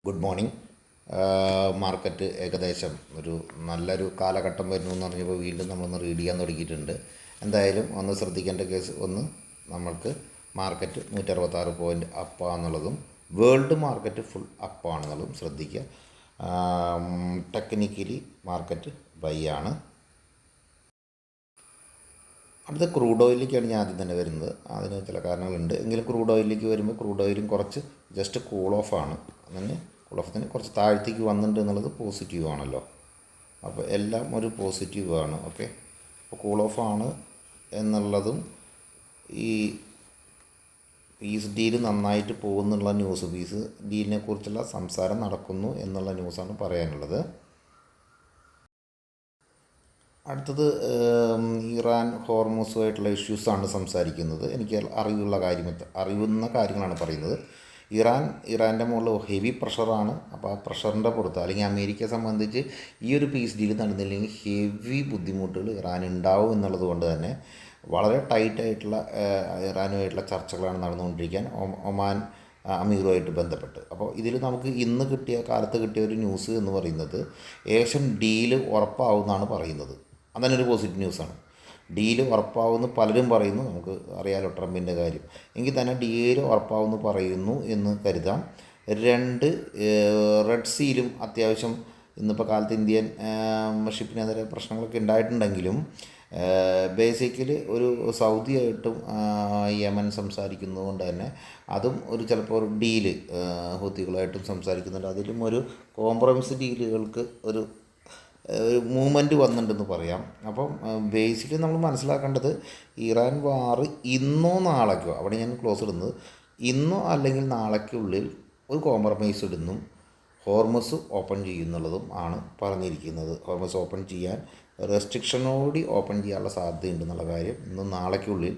Good morning. Market ഏകദേശം ഒരു നല്ലൊരു കാലഘട്ടം വരുന്നു എന്ന് പറഞ്ഞപ്പോൾ വീണ്ടും നമ്മളൊന്ന് റീഡ് ചെയ്യാൻ തുടങ്ങിയിട്ടുണ്ട്. എന്തായാലും ഒന്ന് ശ്രദ്ധിക്കേണ്ട കേസ് ഒന്ന്, നമ്മൾക്ക് മാർക്കറ്റ് 166 പോയിൻ്റ് അപ്പാന്നുള്ളതും വേൾഡ് മാർക്കറ്റ് ഫുൾ അപ്പാണെന്നുള്ളതും ശ്രദ്ധിക്കുക. ടെക്നിക്കലി മാർക്കറ്റ് ബൈ ആണ്. അടുത്ത ക്രൂഡ് ഓയിലിലേക്കാണ് ഞാൻ ആദ്യം തന്നെ വരുന്നത്. അതിന് ചില കാരണങ്ങളുണ്ട് എങ്കിലും ക്രൂഡ് ഓയിലിലേക്ക് വരുമ്പോൾ ക്രൂഡ് ഓയിലും കുറച്ച് ജസ്റ്റ് കൂൾ ഓഫാണ്. അതിന് കൂൾ ഓഫ് തന്നെ കുറച്ച് താഴത്തേക്ക് വന്നിട്ടുണ്ട് എന്നുള്ളത് പോസിറ്റീവ് ആണല്ലോ. അപ്പോൾ എല്ലാം ഒരു പോസിറ്റീവാണ്. ഓക്കെ, അപ്പോൾ കൂൾ ഓഫാണ് എന്നുള്ളതും ഈ പീസ് ഡീൽ നന്നായിട്ട് പോകുന്നുള്ള ന്യൂസ്, പീസ് ഡീലിനെ കുറിച്ചുള്ള സംസാരം നടക്കുന്നു എന്നുള്ള ന്യൂസാണ് പറയാനുള്ളത്. അടുത്തത് ഇറാൻ ഹോർമൂസുമായിട്ടുള്ള ഇഷ്യൂസാണ് സംസാരിക്കുന്നത്. എനിക്ക് അറിയുന്ന കാര്യങ്ങളാണ് പറയുന്നത്. ഇറാൻ്റെ മുകളിൽ ഹെവി പ്രഷറാണ്. അപ്പോൾ ആ പ്രഷറിൻ്റെ പുറത്ത് അല്ലെങ്കിൽ അമേരിക്കയെ സംബന്ധിച്ച് ഈ ഒരു പീസ് ഡീൽ നടന്നില്ലെങ്കിൽ ഹെവി ബുദ്ധിമുട്ടുകൾ ഇറാൻ ഉണ്ടാവും എന്നുള്ളത് കൊണ്ട് തന്നെ വളരെ ടൈറ്റായിട്ടുള്ള ഇറാനുമായിട്ടുള്ള ചർച്ചകളാണ് നടന്നുകൊണ്ടിരിക്കാൻ ഒമാൻ അമീറുമായിട്ട് ബന്ധപ്പെട്ട്. അപ്പോൾ ഇതിൽ നമുക്ക് ഇന്ന് കാലത്ത് കിട്ടിയ ഒരു ന്യൂസ് എന്ന് പറയുന്നത് ഏകദേശം ഡീല് ഉറപ്പാവുമെന്നാണ് പറയുന്നത്. അതന്നെ ഒരു പോസിറ്റീവ് ന്യൂസാണ്. ഡീല് ഉറപ്പാവുമെന്ന് പലരും പറയുന്നു. നമുക്ക് അറിയാലോ ട്രംപിൻ്റെ കാര്യം. എങ്കിൽ തന്നെ ഡീല് ഉറപ്പാവുമെന്ന് പറയുന്നു എന്ന് കരുതാം. റെഡ് സീലും അത്യാവശ്യം ഇന്നിപ്പോൾ കാലത്ത് ഇന്ത്യൻ ഷിപ്പിനെതിരെ പ്രശ്നങ്ങളൊക്കെ ഉണ്ടായിട്ടുണ്ടെങ്കിലും ബേസിക്കലി ഒരു സൗദിയായിട്ടും യമൻ സംസാരിക്കുന്നതുകൊണ്ട് തന്നെ അതും ഒരു ചിലപ്പോൾ ഒരു ഡീല് ഹൂത്തികളായിട്ടും സംസാരിക്കുന്നുണ്ട്. അതിലും ഒരു കോംപ്രമൈസ് ഡീലുകൾക്ക് ഒരു മൂവ്മെൻറ്റ് വന്നിട്ടുണ്ടെന്ന് പറയാം. അപ്പം ബേസിക്കലി നമ്മൾ മനസ്സിലാക്കേണ്ടത് ഇറാൻ വാർ ഇന്നോ നാളേക്കോ, അവിടെ ഞാൻ ക്ലോസ് ഇടുന്നത് ഇന്നോ അല്ലെങ്കിൽ നാളേക്കുള്ളിൽ ഒരു കോംപ്രമൈസ് ഇടുന്നു, ഹോർമസ് ഓപ്പൺ ചെയ്യുന്നുള്ളതും ആണ് പറഞ്ഞിരിക്കുന്നത്. ഹോർമസ് ഓപ്പൺ ചെയ്യാൻ റെസ്ട്രിക്ഷനോടി ഓപ്പൺ ചെയ്യാനുള്ള സാധ്യതയുണ്ടെന്നുള്ള കാര്യം ഇന്ന് നാളേക്കുള്ളിൽ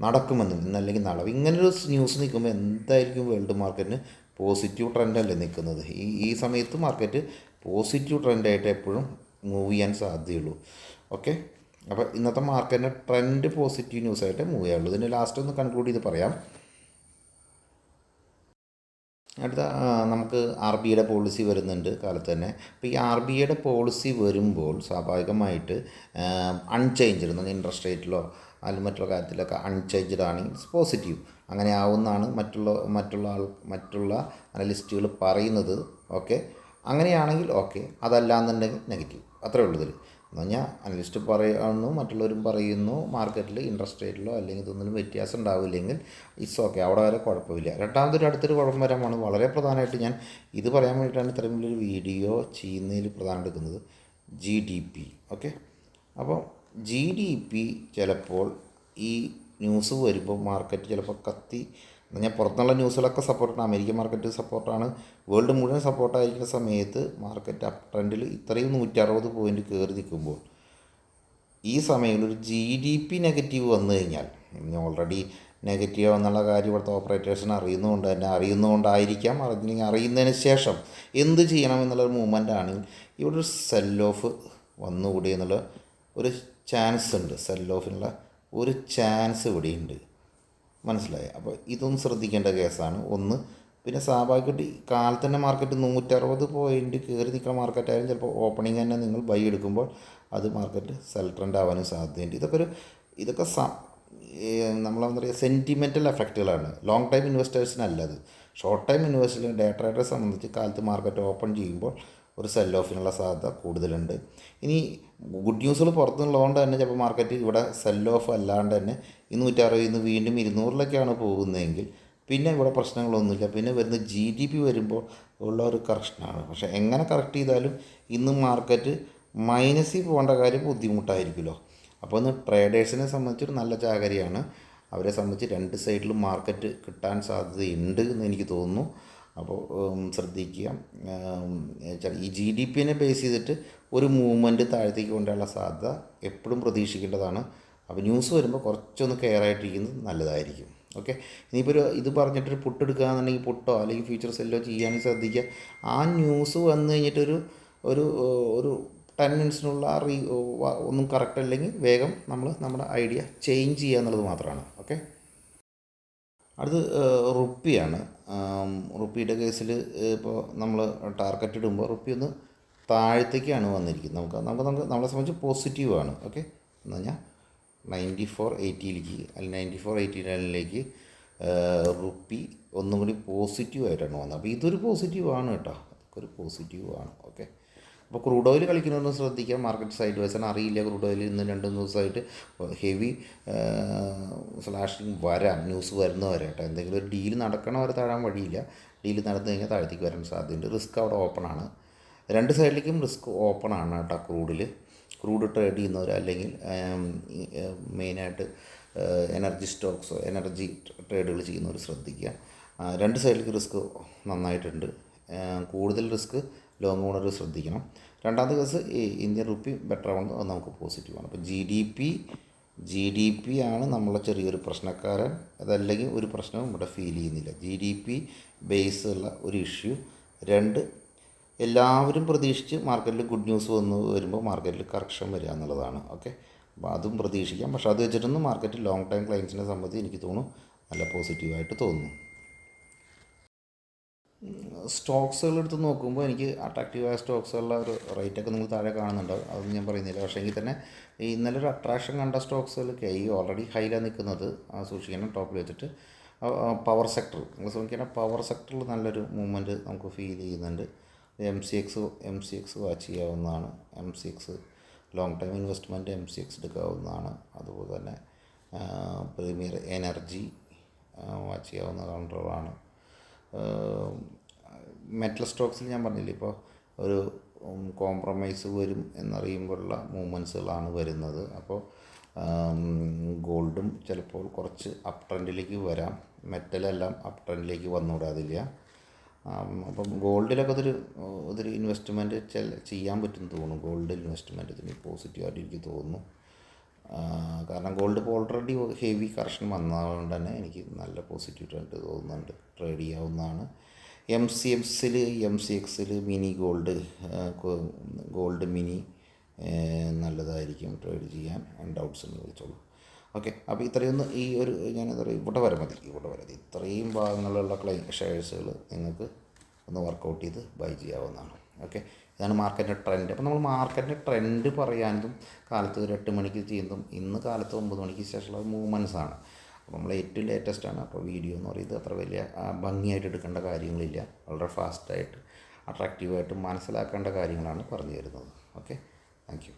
നടക്കുമെന്നും, ഇന്നല്ലെങ്കിൽ നാളെ. ഇങ്ങനൊരു ന്യൂസ് നിൽക്കുമ്പോൾ എന്തായിരിക്കും വേൾഡ് മാർക്കറ്റിന് പോസിറ്റീവ് ട്രെൻഡല്ലേ നിൽക്കുന്നത്. ഈ സമയത്ത് മാർക്കറ്റ് പോസിറ്റീവ് ട്രെൻഡായിട്ട് എപ്പോഴും മൂവ് ചെയ്യാൻ സാധ്യതയുള്ളൂ. ഓക്കെ, അപ്പോൾ ഇന്നത്തെ മാർക്കറ്റിൻ്റെ ട്രെൻഡ് പോസിറ്റീവ് ന്യൂസായിട്ട് മൂവ് ചെയ്യാനുള്ളൂ. ഇതിന് ലാസ്റ്റ് ഒന്ന് കൺക്ലൂഡ് ചെയ്ത് പറയാം. അടുത്ത നമുക്ക് ആർ ബി ഐയുടെ പോളിസി വരുന്നുണ്ട് കാലത്ത് തന്നെ. അപ്പോൾ ഈ ആർ ബി ഐയുടെ പോളിസി വരുമ്പോൾ സ്വാഭാവികമായിട്ട് അൺചേഞ്ച്ഡ് എന്ന് ഇൻട്രസ്റ്റ് റേറ്റിലോ അല്ലെങ്കിൽ മറ്റുള്ള കാര്യത്തിലൊക്കെ അൺചേഞ്ച്ഡ് ആണെങ്കിൽ പോസിറ്റീവ് അങ്ങനെ ആവുമെന്നാണ് മറ്റുള്ള അനലിസ്റ്റുകൾ പറയുന്നത്. ഓക്കെ, അങ്ങനെയാണെങ്കിൽ ഓക്കെ, അതല്ലാന്നുണ്ടെങ്കിൽ നെഗറ്റീവ്. അത്രേ ഉള്ളൂ ഇതിൽ. എന്ന് പറഞ്ഞാൽ അനലിസ്റ്റ് പറയുന്നു, മറ്റുള്ളവരും പറയുന്നു മാർക്കറ്റിൽ ഇൻട്രസ്റ്റ് റേറ്റിലോ അല്ലെങ്കിൽ ഇതൊന്നും വ്യത്യാസം ഉണ്ടാവില്ലെങ്കിൽ ഇറ്റ്സ് ഓക്കെ, അവിടെ വരെ കുഴപ്പമില്ല. അടുത്തൊരു കുഴപ്പം വരാമാണ്. വളരെ പ്രധാനമായിട്ട് ഞാൻ ഇത് പറയാൻ വേണ്ടിയിട്ടാണ് ഇത്രയും വലിയൊരു വീഡിയോ ചെയ്യുന്നതിൽ പ്രധാനം എടുക്കുന്നത്. GDP. ഓക്കെ, അപ്പോൾ GDP ചിലപ്പോൾ ഈ ന്യൂസ് വരുമ്പോൾ മാർക്കറ്റ് ചിലപ്പോൾ കത്തി. ഞാൻ പുറത്തുനിന്നുള്ള ന്യൂസുകളൊക്കെ സപ്പോർട്ടാണ്, അമേരിക്കൻ മാർക്കറ്റ് സപ്പോർട്ടാണ്, വേൾഡ് മുഴുവൻ സപ്പോർട്ടായിരിക്കുന്ന സമയത്ത് മാർക്കറ്റ് അപ്പ് ട്രെൻഡിൽ ഇത്രയും 160 പോയിൻ്റ് കയറി നിൽക്കുമ്പോൾ ഈ സമയങ്ങളിൽ ഒരു GDP നെഗറ്റീവ് വന്നു കഴിഞ്ഞാൽ, ഓൾറെഡി നെഗറ്റീവ് എന്നുള്ള കാര്യം ഇവിടുത്തെ ഓപ്പറേറ്റേഴ്സിന് അറിയുന്നതുകൊണ്ടായിരിക്കാം, അറിയുന്നതിന് ശേഷം എന്ത് ചെയ്യണം എന്നുള്ളൊരു മൂവ്മെൻ്റ് ആണെങ്കിൽ ഇവിടെ ഒരു സെൽ ഓഫ് വന്നുകൂടി എന്നുള്ള ഒരു ചാൻസ് ഉണ്ട്. സെൽ ഓഫിനുള്ള ഒരു ചാൻസ് ഇവിടെയുണ്ട്. മനസ്സിലായി. അപ്പോൾ ഇതൊന്നും ശ്രദ്ധിക്കേണ്ട കേസാണ് ഒന്ന്. പിന്നെ സ്വാഭാവികമായിട്ട് കാലത്ത് തന്നെ മാർക്കറ്റ് 160 പോയിൻ്റ് കയറി നിൽക്കുന്ന മാർക്കറ്റായാലും ചിലപ്പോൾ ഓപ്പണിംഗ് തന്നെ നിങ്ങൾ ബൈ എടുക്കുമ്പോൾ അത് മാർക്കറ്റ് സെൽ ട്രെൻഡ് ആവാനും സാധ്യതയുണ്ട്. ഇതൊക്കെ നമ്മളെന്താ പറയുക, സെൻറ്റിമെൻ്റൽ എഫക്റ്റുകളാണ്. ലോങ് ടൈം ഇൻവെസ്റ്റേഴ്സിനല്ലത്. ഷോർട്ട് ടൈം ഇൻവെസ്റ്റേഴ്സിന് ഡേ ട്രേഡറെ സംബന്ധിച്ച് കാലത്ത് മാർക്കറ്റ് ഓപ്പൺ ചെയ്യുമ്പോൾ ഒരു സെൽ ഓഫിനുള്ള സാധ്യത കൂടുതലുണ്ട്. ഇനി ഗുഡ് ന്യൂസുകൾ പുറത്തുനിന്നുള്ളതുകൊണ്ട് തന്നെ ചിലപ്പോൾ മാർക്കറ്റ് ഇവിടെ സെൽ ഓഫ് അല്ലാണ്ട് തന്നെ 160 വീണ്ടും 200 പോകുന്നതെങ്കിൽ പിന്നെ ഇവിടെ പ്രശ്നങ്ങളൊന്നുമില്ല. പിന്നെ വരുന്ന GDP വരുമ്പോൾ ഉള്ള ഒരു കറക്ഷനാണ്. പക്ഷേ എങ്ങനെ കറക്റ്റ് ചെയ്താലും ഇന്ന് മാർക്കറ്റ് മൈനസിൽ പോകേണ്ട കാര്യം ബുദ്ധിമുട്ടായിരിക്കുമല്ലോ. അപ്പോൾ ഇന്ന് ട്രേഡേഴ്സിനെ സംബന്ധിച്ചൊരു നല്ല ജാഗ്രതയാണ്. അവരെ സംബന്ധിച്ച് രണ്ട് സൈഡിലും മാർക്കറ്റ് കിട്ടാൻ സാധ്യതയുണ്ട് എന്ന് എനിക്ക് തോന്നുന്നു. അപ്പോൾ ശ്രദ്ധിക്കുക. ഈ GDP ബേസ് ചെയ്തിട്ട് ഒരു മൂവ്മെൻറ്റ് താഴത്തേക്ക് കൊണ്ടുള്ള സാധ്യത എപ്പോഴും പ്രതീക്ഷിക്കേണ്ടതാണ്. അപ്പോൾ ന്യൂസ് വരുമ്പോൾ കുറച്ചൊന്ന് കെയർ ആയിട്ടിരിക്കുന്നത് നല്ലതായിരിക്കും. ഓക്കെ, ഇനിയിപ്പോൾ ഇത് പറഞ്ഞിട്ടൊരു പുട്ട് എടുക്കുക എന്നുണ്ടെങ്കിൽ പുട്ടോ അല്ലെങ്കിൽ ഫ്യൂച്ചർ സെല്ലോ ചെയ്യാനും ശ്രദ്ധിക്കുക. ആ ന്യൂസ് വന്നു കഴിഞ്ഞിട്ടൊരു ഒരു ഒരു 10 മിനിറ്റ്സിനുള്ള ഒന്നും കറക്റ്റ് അല്ലെങ്കിൽ വേഗം നമ്മൾ നമ്മുടെ ഐഡിയ ചേഞ്ച് ചെയ്യുക എന്നുള്ളത് മാത്രമാണ്. ഓക്കെ. അടുത്ത് റുപ്പിയാണ്. റുപ്പിയുടെ കേസിൽ ഇപ്പോൾ നമ്മൾ ടാർഗറ്റ് ഇടുമ്പോൾ റുപ്പി ഒന്ന് താഴത്തേക്കാണ് വന്നിരിക്കുന്നത്. നമ്മളെ സംബന്ധിച്ച് പോസിറ്റീവാണ്. ഓക്കെ, എന്ന് പറഞ്ഞാൽ 94.80ലേക്ക് അല്ലെങ്കിൽ 94.89ലേക്ക് റുപ്പി ഒന്നും കൂടി പോസിറ്റീവായിട്ടാണ് വന്നത്. അപ്പോൾ ഇതൊരു പോസിറ്റീവാണ് കേട്ടോ, അതൊക്കെ ഒരു പോസിറ്റീവാണ്. ഓക്കെ, അപ്പോൾ ക്രൂഡ് ഓയിൽ കളിക്കുന്നതൊന്ന് ശ്രദ്ധിക്കാം. മാർക്കറ്റ് സൈഡ് വൈസാണ്, അറിയില്ല. ക്രൂഡ് ഓയിൽ ഇന്ന് 2 ദിവസമായിട്ട് ഹെവി സ്ലാഷിങ് വരാം, ന്യൂസ് വരുന്ന വരെ കേട്ടോ. എന്തെങ്കിലും ഒരു ഡീൽ നടക്കണ വരെ താഴാൻ വഴിയില്ല. ഡീൽ നടന്നു കഴിഞ്ഞാൽ താഴത്തേക്ക് വരാൻ സാധ്യതയുണ്ട്. റിസ്ക് അവിടെ ഓപ്പണാണ്, രണ്ട് സൈഡിലേക്കും റിസ്ക് ഓപ്പണാണ് കേട്ടോ. ക്രൂഡ് ട്രേഡ് ചെയ്യുന്നവർ അല്ലെങ്കിൽ മെയിനായിട്ട് എനർജി സ്റ്റോക്സോ എനർജി ട്രേഡുകൾ ചെയ്യുന്നവർ ശ്രദ്ധിക്കുക. രണ്ട് സൈഡിലേക്ക് റിസ്ക് നന്നായിട്ടുണ്ട്. കൂടുതൽ റിസ്ക് ലോങ് ഓണർ ശ്രദ്ധിക്കണം. രണ്ടാമത്തെ കേസ് ഈ ഇന്ത്യൻ റുപ്പി ബെറ്റർ ആവുന്നത് അത് നമുക്ക് പോസിറ്റീവാണ്. അപ്പോൾ ജി ഡി പി ആണ് നമ്മളെ ചെറിയൊരു പ്രശ്നക്കാരൻ. അതല്ലെങ്കിൽ ഒരു പ്രശ്നവും ഇവിടെ ഫീൽ ചെയ്യുന്നില്ല. ജി ഡി പി ബേസ് ഉള്ള ഒരു ഇഷ്യൂ. രണ്ട്, എല്ലാവരും പ്രതീക്ഷിച്ച് മാർക്കറ്റിൽ ഗുഡ് ന്യൂസ് വരുമ്പോൾ മാർക്കറ്റിൽ കറക്ഷൻ വരിക എന്നുള്ളതാണ്. ഓക്കെ, അപ്പോൾ അതും പ്രതീക്ഷിക്കാം. പക്ഷേ അത് വെച്ചിട്ടൊന്നും മാർക്കറ്റ് ലോങ് ടൈം ക്ലയൻസിനെ സംബന്ധിച്ച് എനിക്ക് തോന്നുന്നു നല്ല പോസിറ്റീവായിട്ട് തോന്നുന്നു. സ്റ്റോക്സുകൾ എടുത്ത് നോക്കുമ്പോൾ എനിക്ക് അട്രാക്റ്റീവായ സ്റ്റോക്സുകളുടെ ഒരു റേറ്റൊക്കെ നിങ്ങൾ താഴെ കാണുന്നുണ്ടാവും, അതൊന്നും ഞാൻ പറയുന്നില്ല. പക്ഷേ എങ്കിൽ തന്നെ ഇന്നലെ ഒരു അട്രാക്ഷൻ കണ്ട സ്റ്റോക്സുകൾ ഓൾറെഡി ഹൈലാണ് നിൽക്കുന്നത്, സൂക്ഷിക്കണം ടോപ്പിൽ വെച്ചിട്ട്. പവർ സെക്ടർ നിങ്ങൾ നോക്കിയാൽ പവർ സെക്ടറിൽ നല്ലൊരു മൂവ്മെൻറ്റ് നമുക്ക് ഫീൽ ചെയ്യുന്നുണ്ട്. എം സി എക്സ് വാച്ച് ചെയ്യാവുന്നതാണ്. MCX long time investment MCX എടുക്കാവുന്നതാണ്. അതുപോലെ തന്നെ പ്രീമിയർ എനർജി വാച്ച് ചെയ്യാവുന്ന കൗണ്ടറുകളാണ്. മെറ്റൽ സ്റ്റോക്സിൽ ഞാൻ പറഞ്ഞില്ലേ, ഇപ്പോൾ ഒരു കോംപ്രമൈസ് വരും എന്നറിയുമ്പോഴുള്ള മൂവ്മെൻറ്റ്സുകളാണ് വരുന്നത്. അപ്പോൾ ഗോൾഡും ചിലപ്പോൾ കുറച്ച് അപ്പ് ട്രെൻഡിലേക്ക് വരാം, മെറ്റലെല്ലാം അപ്പ് ട്രെൻഡിലേക്ക് വന്നുകൂടാതില്ല. അപ്പം ഗോൾഡിലൊക്കെ ഇതൊരു ഇൻവെസ്റ്റ്മെൻറ്റ് ചെയ്യാൻ പറ്റുമെന്ന് തോന്നുന്നു. ഗോൾഡ് ഇൻവെസ്റ്റ്മെൻറ്റ് ഇതിന് പോസിറ്റീവായിട്ട് എനിക്ക് തോന്നുന്നു. കാരണം ഗോൾഡ് ഇപ്പോൾ ഓൾറെഡി ഹെവി കറക്ഷൻ വന്നതുകൊണ്ട് തന്നെ എനിക്ക് നല്ല പോസിറ്റീവായിട്ട് തോന്നുന്നുണ്ട്. ട്രേഡ് ചെയ്യാവുന്നതാണ്. MCXൽ മിനി ഗോൾഡ് മിനി നല്ലതായിരിക്കും ട്രേഡ് ചെയ്യാൻ. ഡൗട്ട്സ് എന്ന് വിളിച്ചോളൂ. ഓക്കെ, അപ്പോൾ ഇത്രയൊന്ന് ഈ ഒരു ഞാനെന്താ പറയുക ഇവിടെ വരെ മതി. ഇത്രയും ഭാഗങ്ങളുള്ള ഷെയർസുകൾ നിങ്ങൾക്ക് ഒന്ന് വർക്കൗട്ട് ചെയ്ത് ബൈ ചെയ്യാവുന്നതാണ്. ഓക്കെ, ഇതാണ് മാർക്കറ്റിൻ്റെ ട്രെൻഡ്. അപ്പോൾ നമ്മൾ മാർക്കറ്റിൻ്റെ ട്രെൻഡ് പറയാനും കാലത്ത് ഒരു 8 മണിക്ക് ചെയ്യുന്നതും ഇന്ന് കാലത്ത് 9 മണിക്ക് ശേഷമുള്ള മൂവ്മെൻറ്റ്സാണ്. അപ്പോൾ നമ്മൾ ഏറ്റവും ലേറ്റസ്റ്റാണ്. അപ്പോൾ വീഡിയോ എന്ന് പറയുന്നത് അത്ര വലിയ ഭംഗിയായിട്ട് എടുക്കേണ്ട കാര്യങ്ങളില്ല, വളരെ ഫാസ്റ്റായിട്ട് അട്രാക്റ്റീവായിട്ട് മനസ്സിലാക്കേണ്ട കാര്യങ്ങളാണ് പറഞ്ഞു തരുന്നത്. Okay, thank you.